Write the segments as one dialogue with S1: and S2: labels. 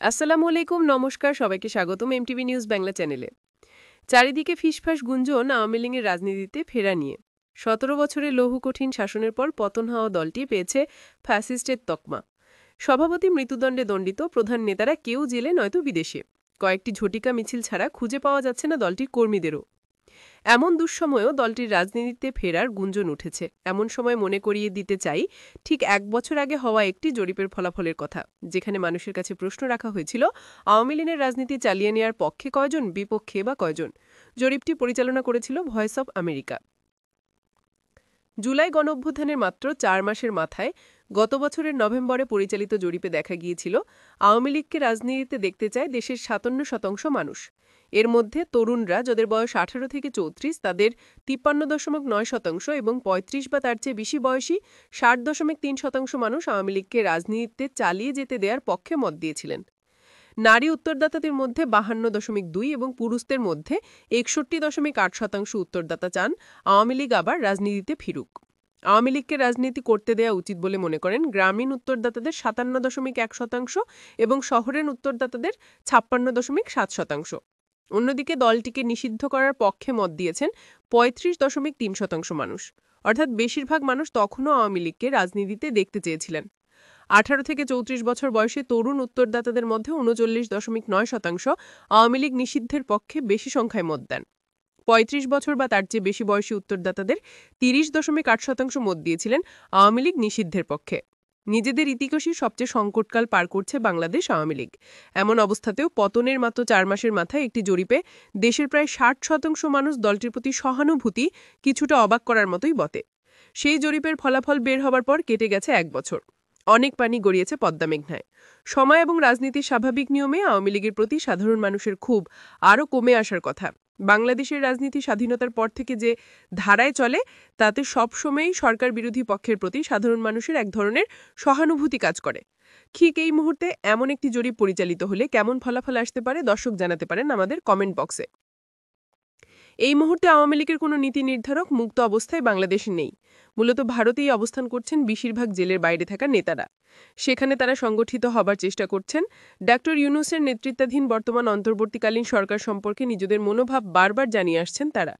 S1: আসসালামু আলাইকুম, নমস্কার, সবাইকে স্বাগতম এমটিভি নিউজ বাংলা চ্যানেলে। চারিদিকে ফিসফাস গুঞ্জন আওয়ামী লীগের রাজনীতিতে ফেরা নিয়ে। ১৭ বছরের লৌহ কঠিন শাসনের পর পতন হওয়া দলটি পেয়েছে ফ্যাসিস্টের তকমা। সভাপতি মৃত্যুদণ্ডে দণ্ডিত, প্রধান নেতারা কেউ জেলে নয়তো বিদেশে। কয়েকটি ঝটিকা মিছিল ছাড়া খুঁজে পাওয়া যাচ্ছে না দলটির কর্মীদেরও। এমন দুঃসময়েও দলটির রাজনীতিতে ফেরার গুঞ্জন উঠেছে। এমন সময় মনে করিয়ে দিতে চাই ঠিক ১ বছর আগে হওয়া একটি জরিপের ফলাফলের কথা, যেখানে মানুষের কাছে প্রশ্ন রাখা হয়েছিল আওয়ামী লীগের রাজনীতি চালিয়ে নেওয়ার পক্ষে কয়জন, বিপক্ষে বা কয়জন। জরিপটি পরিচালনা করেছিল ভয়েস অব আমেরিকা। জুলাই গণঅভ্যুত্থানের মাত্র ৪ মাসের মাথায় গত বছরের নভেম্বরে পরিচালিত জরিপে দেখা গিয়েছিল আওয়ামী লীগকে রাজনীতিতে দেখতে চায় দেশের ৫৭% মানুষ। এর মধ্যে তরুণরা, যাদের বয়স ১৮ থেকে ৩৪, তাদের ৫৩.৯% এবং ৩৫ বা তার চেয়ে বেশি বয়সী ৬০.৩% মানুষ আওয়ামী লীগকে রাজনীতিতে চালিয়ে যেতে দেওয়ার পক্ষে মত দিয়েছিলেন। নারী উত্তরদাতাদের মধ্যে ৫২.২ এবং পুরুষদের মধ্যে ৬১.৮% উত্তরদাতা চান আওয়ামী লীগ আবার রাজনীতিতে ফিরুক। আওয়ামী লীগকে রাজনীতি করতে দেয়া উচিত বলে মনে করেন গ্রামীণ উত্তরদাতাদের ৫৭.১% এবং শহরের উত্তরদাতাদের ৫৬.৭%। অন্যদিকে দলটিকে নিষিদ্ধ করার পক্ষে মত দিয়েছেন ৩৫.৩% মানুষ। অর্থাৎ বেশিরভাগ মানুষ তখনও আওয়ামী লীগকে রাজনীতিতে দেখতে চেয়েছিলেন। ১৮ থেকে ৩৪ বছর বয়সী তরুণ উত্তরদাতাদের মধ্যে ৩৯.৯% আওয়ামী লীগ নিষিদ্ধের পক্ষে বেশি সংখ্যায় মত দেন। ৩৫ বছর বা তার চেয়ে বেশি বয়সী উত্তরদাতাদের ৩০.৮% মত দিয়েছিলেন আওয়ামী লীগ নিষিদ্ধের পক্ষে। নিজেদের ইতিহাসই সবচেয়ে সংকটকাল পার করছে বাংলাদেশ আওয়ামী লীগ। এমন অবস্থাতেও পতনের মাত্র ৪ মাসের মাথায় একটি জরিপে দেশের প্রায় ৬০% মানুষ দলটির প্রতি সহানুভূতি কিছুটা অবাক করার মতোই বটে। সেই জরিপের ফলাফল বের হবার পর কেটে গেছে ১ বছর। অনেক পানি গড়িয়েছে পদ্মা মেঘনায়। সময় এবং রাজনীতির স্বাভাবিক নিয়মে আওয়ামী লীগের প্রতি সাধারণ মানুষের ক্ষোভ আরও কমে আসার কথা। বাংলাদেশের রাজনীতি স্বাধীনতার পর থেকে যে ধারায় চলে, তাতে সবসময়ই সরকার বিরোধী পক্ষের প্রতি সাধারণ মানুষের এক ধরনের সহানুভূতি কাজ করে। ঠিক এই মুহূর্তে এমন একটি জরিপ পরিচালিত হলে কেমন ফলাফল আসতে পারে, দর্শক জানাতে পারেন আমাদের কমেন্ট বক্সে। এই মুহূর্তে আওয়ামী লীগের কোনো নীতি নির্ধারক মুক্ত অবস্থায় বাংলাদেশে নেই। মূলত ভারতেই অবস্থান করছেন বেশিরভাগ জেলের বাইরে থাকা নেতারা। সেখানে তারা সংগঠিত হবার চেষ্টা করছেন। ডক্টর ইউনূসের নেতৃত্বাধীন বর্তমান অন্তর্বর্তীকালীন সরকার সম্পর্কে নিজেদের মনোভাব বারবার জানিয়ে আসছেন তারা।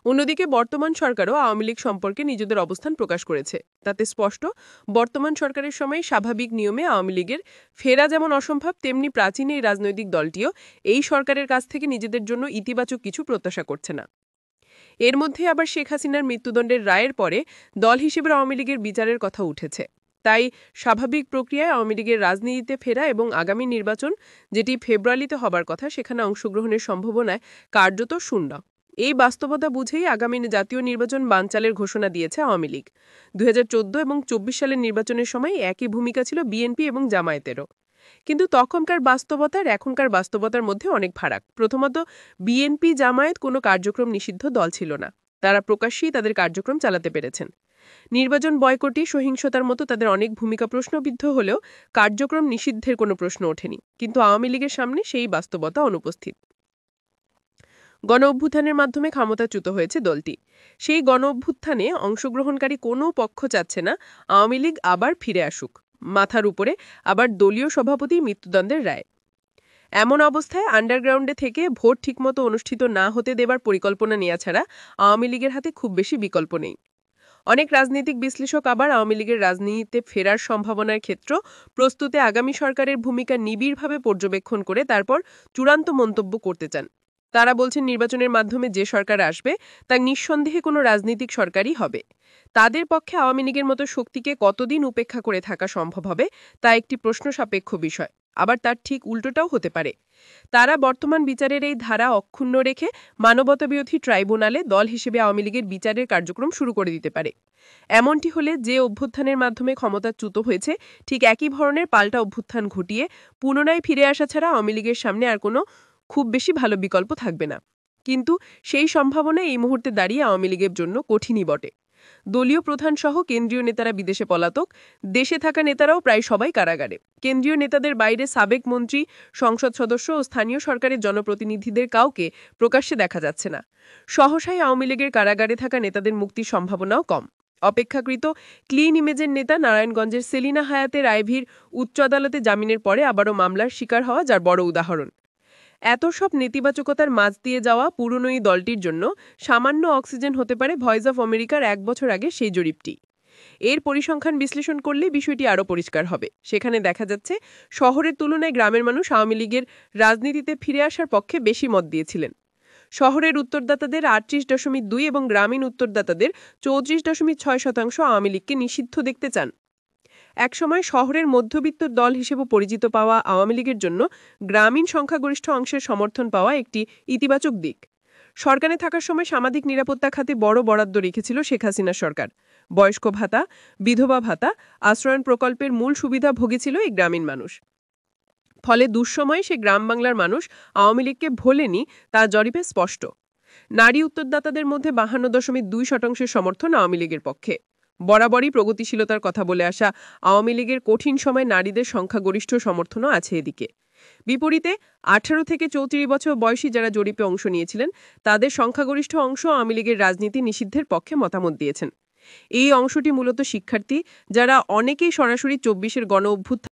S1: অন্যদিকে বর্তমান সরকারও আওয়ামী লীগ সম্পর্কে নিজেদের অবস্থান প্রকাশ করেছে। তাতে স্পষ্ট, বর্তমান সরকারের সময় স্বাভাবিক নিয়মে আওয়ামী লীগের ফেরা যেমন অসম্ভব, তেমনি প্রাচীন এই রাজনৈতিক দলটিও এই সরকারের কাছ থেকে নিজেদের জন্য ইতিবাচক কিছু প্রত্যাশা করছে না। এর মধ্যে আবার শেখ হাসিনার মৃত্যুদণ্ডের রায়ের পরে দল হিসেবে আওয়ামী লীগের বিচারের কথা উঠেছে। তাই স্বাভাবিক প্রক্রিয়ায় আওয়ামী লীগের রাজনীতিতে ফেরা এবং আগামী নির্বাচন, যেটি ফেব্রুয়ারিতে হবার কথা, সেখানে অংশগ্রহণের সম্ভাবনায় কার্যত শূন্য। এই বাস্তবতা বুঝেই আগামী জাতীয় নির্বাচন বানচালের ঘোষণা দিয়েছে আওয়ামী লীগ। ২০১৪ এবং ২৪ সালের নির্বাচনের সময় একই ভূমিকা ছিল বিএনপি এবং জামায়াতেরও। কিন্তু তখনকার বাস্তবতার এখনকার বাস্তবতার মধ্যে অনেক ফারাক। প্রথমত, বিএনপি জামায়াত কোনো কার্যক্রম নিষিদ্ধ দল ছিল না। তারা প্রকাশ্যেই তাদের কার্যক্রম চালাতে পেরেছেন। নির্বাচন বয়কটে, সহিংসতার মতো তাদের অনেক ভূমিকা প্রশ্নবিদ্ধ হলেও কার্যক্রম নিষিদ্ধের কোনো প্রশ্ন ওঠেনি। কিন্তু আওয়ামী লীগের সামনে সেই বাস্তবতা অনুপস্থিত। গণ অভ্যুত্থানের মাধ্যমে ক্ষমতাচ্যুত হয়েছে দলটি। সেই গণ অভ্যুত্থানে অংশগ্রহণকারী কোনো পক্ষ চাচ্ছে না আওয়ামী লীগ আবার ফিরে আসুক। মাথার উপরে আবার দলীয় সভাপতি মৃত্যুদণ্ডের রায়। এমন অবস্থায় আন্ডারগ্রাউন্ডে থেকে ভোট ঠিকমতো অনুষ্ঠিত না হতে দেবার পরিকল্পনা নেওয়া ছাড়া আওয়ামী লীগের হাতে খুব বেশি বিকল্প নেই। অনেক রাজনৈতিক বিশ্লেষক আবার আওয়ামী লীগের রাজনীতিতে ফেরার সম্ভাবনার ক্ষেত্র প্রস্তুতে আগামী সরকারের ভূমিকা নিবিড়ভাবে পর্যবেক্ষণ করে তারপর চূড়ান্ত মন্তব্য করতে চান। তারা বলছেন, নির্বাচনের মাধ্যমে যে সরকার আসবে তা নিঃসন্দেহে কোনো রাজনৈতিক সরকারই হবে। তাদের পক্ষে আওয়ামী লীগের মতো শক্তিকে কতদিন উপেক্ষা করে থাকা সম্ভব হবে, তা একটি প্রশ্ন সাপেক্ষ বিষয়। আবার তার ঠিক উল্টোটাও হতে পারে। তারা বর্তমান বিচারের এই ধারা অক্ষুণ্ণ রেখে মানবতাবিরোধী ট্রাইব্যুনালে দল হিসেবে আওয়ামী লীগের বিচারের কার্যক্রম শুরু করে দিতে পারে। এমনটি হলে যে অভ্যুত্থানের মাধ্যমে ক্ষমতাচ্যুত হয়েছে, ঠিক একই ধরনের পাল্টা অভ্যুত্থান ঘটিয়ে পুনরায় ফিরে আসা ছাড়া আওয়ামী লীগের সামনে আর কোনো খুব বেশি ভালো বিকল্প থাকবে না। কিন্তু সেই সম্ভাবনা এই মুহূর্তে দাঁড়িয়ে আওয়ামী লীগের জন্য কঠিনই বটে। দলীয় প্রধানসহ কেন্দ্রীয় নেতারা বিদেশে পলাতক, দেশে থাকা নেতারাও প্রায় সবাই কারাগারে। কেন্দ্রীয় নেতাদের বাইরে সাবেক মন্ত্রী, সংসদ সদস্য ও স্থানীয় সরকারের জনপ্রতিনিধিদের কাউকে প্রকাশ্যে দেখা যাচ্ছে না। সহসাই আওয়ামী লীগের কারাগারে থাকা নেতাদের মুক্তির সম্ভাবনাও কম। অপেক্ষাকৃত ক্লিন ইমেজের নেতা নারায়ণগঞ্জের সেলিনা হায়াতের আইভীর উচ্চ আদালতে জামিনের পরে আবারও মামলার শিকার হওয়া যার বড় উদাহরণ। এত সব নেতিবাচকতার মাঝ দিয়ে যাওয়া পুরনো এই দলটির জন্য সামান্য অক্সিজেন হতে পারে ভয়েস অফ আমেরিকার ১ বছর আগে সেই জরিপটি। এর পরিসংখ্যান বিশ্লেষণ করলে বিষয়টি আরও পরিষ্কার হবে। সেখানে দেখা যাচ্ছে শহরের তুলনায় গ্রামের মানুষ আওয়ামী লীগের রাজনীতিতে ফিরে আসার পক্ষে বেশি মত দিয়েছিলেন। শহরের উত্তরদাতাদের ৩৮.২ এবং গ্রামীণ উত্তরদাতাদের ৩৪.৬% আওয়ামী লীগকে নিষিদ্ধ দেখতে চান। একসময় শহরের মধ্যবিত্ত দল হিসেবে পরিচিত পাওয়া আওয়ামী লীগের জন্য গ্রামীণ সংখ্যাগরিষ্ঠ অংশের সমর্থন পাওয়া একটি ইতিবাচক দিক। সরকারে থাকার সময় সামাজিক নিরাপত্তা খাতে বড় বরাদ্দ রেখেছিল শেখ হাসিনা সরকার। বয়স্ক ভাতা, বিধবা ভাতা, আশ্রয়ণ প্রকল্পের মূল সুবিধা ভোগেছিল এই গ্রামীণ মানুষ। ফলে দুঃসময়ে সে গ্রাম বাংলার মানুষ আওয়ামী লীগকে ভোলেনি, তা জরিপে স্পষ্ট। নারী উত্তরদাতাদের মধ্যে ৫২.২% সমর্থন আওয়ামী লীগের পক্ষে। বরাবরই প্রগতিশীলতার কথা বলে আসা আওয়ামী লীগের কঠিন সময় নারীদের সংখ্যাগরিষ্ঠ সমর্থনও আছে এদিকে। বিপরীতে ১৮ থেকে ৩৪ বছর বয়সী যারা জরিপে অংশ নিয়েছিলেন তাদের সংখ্যাগরিষ্ঠ অংশ আওয়ামী লীগের রাজনীতি নিষিদ্ধের পক্ষে মতামত দিয়েছেন। এই অংশটি মূলত শিক্ষার্থী, যারা অনেকেই সরাসরি ২৪-এর গণ অভ্যুত্থান